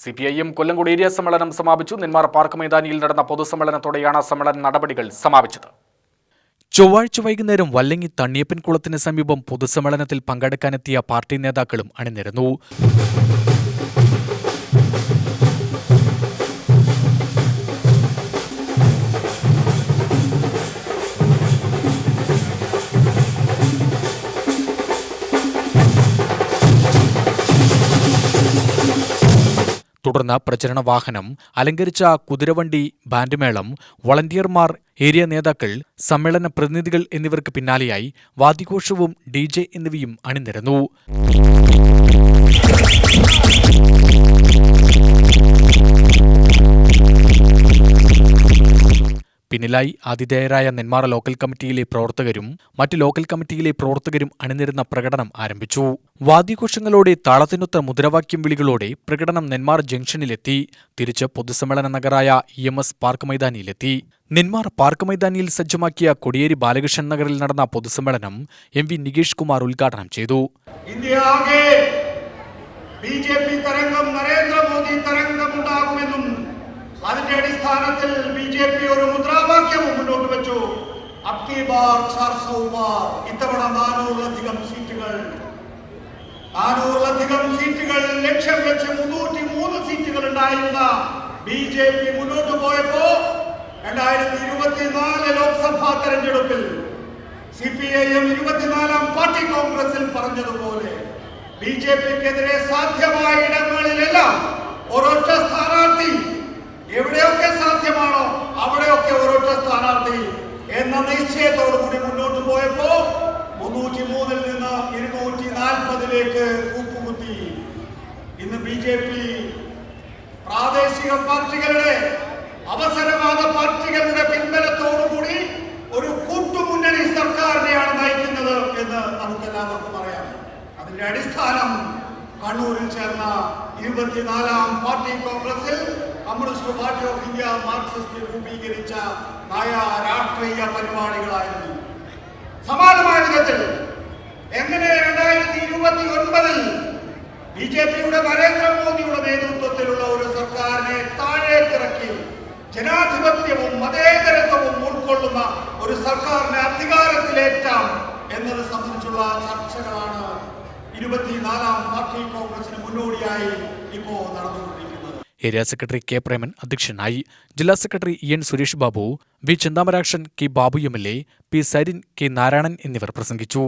CPIM Kollengode area സമ്മേളനം സമാപിച്ചു. Nenmara park മൈതാനിയിൽ നടന്ന പൊതുസമ്മേളനത്തോടെയാണ് സമ്മേളന നടപടികൾ സമാപിച്ചത്. ചൊവ്വാഴ്ച വൈകുന്നേരം വല്ലങ്ങി തണ്ണിയപ്പൻ കുളത്തിന് സമീപം പൊതുസമ്മേളനത്തിൽ പങ്കെടുക്കാനെത്തിയ പാർട്ടി നേതാക്കളും അണിനിരന്നു. തുടർന്ന് പ്രചരണ വാഹനം, അലങ്കരിച്ച കുതിരവണ്ടി, ബാൻഡ്മേളം, വളണ്ടിയർമാർ, ഏരിയ നേതാക്കൾ, സമ്മേളന പ്രതിനിധികൾ എന്നിവർക്ക് പിന്നാലെയായി വാദ്യഘോഷവും DJ എന്നിവയും അണിനിരന്നു. പിന്നിലായി ആതിഥേയരായ നെന്മാറ ലോക്കൽ കമ്മിറ്റിയിലെ പ്രവർത്തകരും മറ്റ് ലോക്കൽ കമ്മിറ്റിയിലെ പ്രവർത്തകരും അണിനിരുന്ന പ്രകടനം ആരംഭിച്ചു. വാദ്യഘോഷങ്ങളോടെ താളത്തിനൊത്ത മുദ്രാവാക്യം വിളികളോടെ പ്രകടനം നെന്മാർ ജംഗ്ഷനിലെത്തി. തിരിച്ച് പൊതുസമ്മേളന നഗറായ EMS പാർക്ക് മൈതാനിയിലെത്തി. നെന്മാർ പാർക്ക് മൈതാനിയിൽ സജ്ജമാക്കിയ കൊടിയേരി ബാലകൃഷ്ണൻ നഗറിൽ നടന്ന പൊതുസമ്മേളനം MV നികേഷ് കുമാർ ഉദ്ഘാടനം ചെയ്തു. അതിന്റെ അടിസ്ഥാനത്തിൽ BJP ഒരു മുദ്രാവാക്യവും മുന്നോട്ട് വെച്ചു. അബ്കി ബാർ 400 ബാർ. ഇത്തവണ 400-ലധികം സീറ്റുകൾ ലക്ഷ്യം വെച്ച് 303 സീറ്റുകൾ ഉണ്ടായിരുന്ന BJP മുന്നോട്ട് പോയപ്പോ 2024 ലോക്സഭാ തെരഞ്ഞെടുപ്പിൽ CPIM 24-ാം പാർട്ടി കോൺഗ്രസിൽ പറഞ്ഞതുപോലെ BJPക്കെതിരെ സാധ്യമായ ഇടങ്ങളിലെല്ലാം ഒരൊറ്റ സ്ഥാനാർത്ഥി, എവിടെയൊക്കെ സാധ്യമാണോ അവിടെയൊക്കെ ഒരൊറ്റ സ്ഥാനാർത്ഥി എന്ന നിശ്ചയത്തോടുകൂടി മുന്നോട്ട് പോയപ്പോ 303-ൽ നിന്ന് 240-ലേക്ക് കൂപ്പുകുത്തി. ഇന്ന് BJP പ്രാദേശിക പാർട്ടികളുടെ, അവസരവാദ പാർട്ടികളുടെ പിൻബലത്തോടുകൂടി ഒരു കൂട്ടുമുന്നണി സർക്കാരിനെയാണ് നയിക്കുന്നത് എന്ന് നമുക്കെല്ലാവർക്കും അറിയാം. അതിന്റെ അടിസ്ഥാനം കണ്ണൂരിൽ ചേർന്ന 24-ാം പാർട്ടി കോൺഗ്രസിൽ communist party of India Marxist രൂപീകരിച്ച നയ രാഷ്ട്രീയ പരിപാടികളായിരുന്നു. സമാനമായ വിധത്തിൽ എങ്ങനെ 2029-ൽ BJPയുടെ നരേന്ദ്രമോദിയുടെ നേതൃത്വത്തിലുള്ള ഒരു സർക്കാരിനെ താഴേക്കിറക്കി ജനാധിപത്യവും മതേതരത്വവും ഉൾക്കൊള്ളുന്ന ഒരു സർക്കാരിനെ അധികാരത്തിലേറ്റാം എന്നത് സംബന്ധിച്ചുള്ള ചർച്ചകളാണ് 24-ാം പാർട്ടി കോൺഗ്രസിന് മുന്നോടിയായി ഇപ്പോ നടന്നുകൊണ്ടിരിക്കുന്നത്. ഏരിയ സെക്രട്ടറി K പ്രേമൻ അധ്യക്ഷനായി. ജില്ലാ secretary EN Suresh Babu, V Chenthamarakshan, K Babu MLA, P Sarin, K Narayanan എന്നിവർ പ്രസംഗിച്ചു.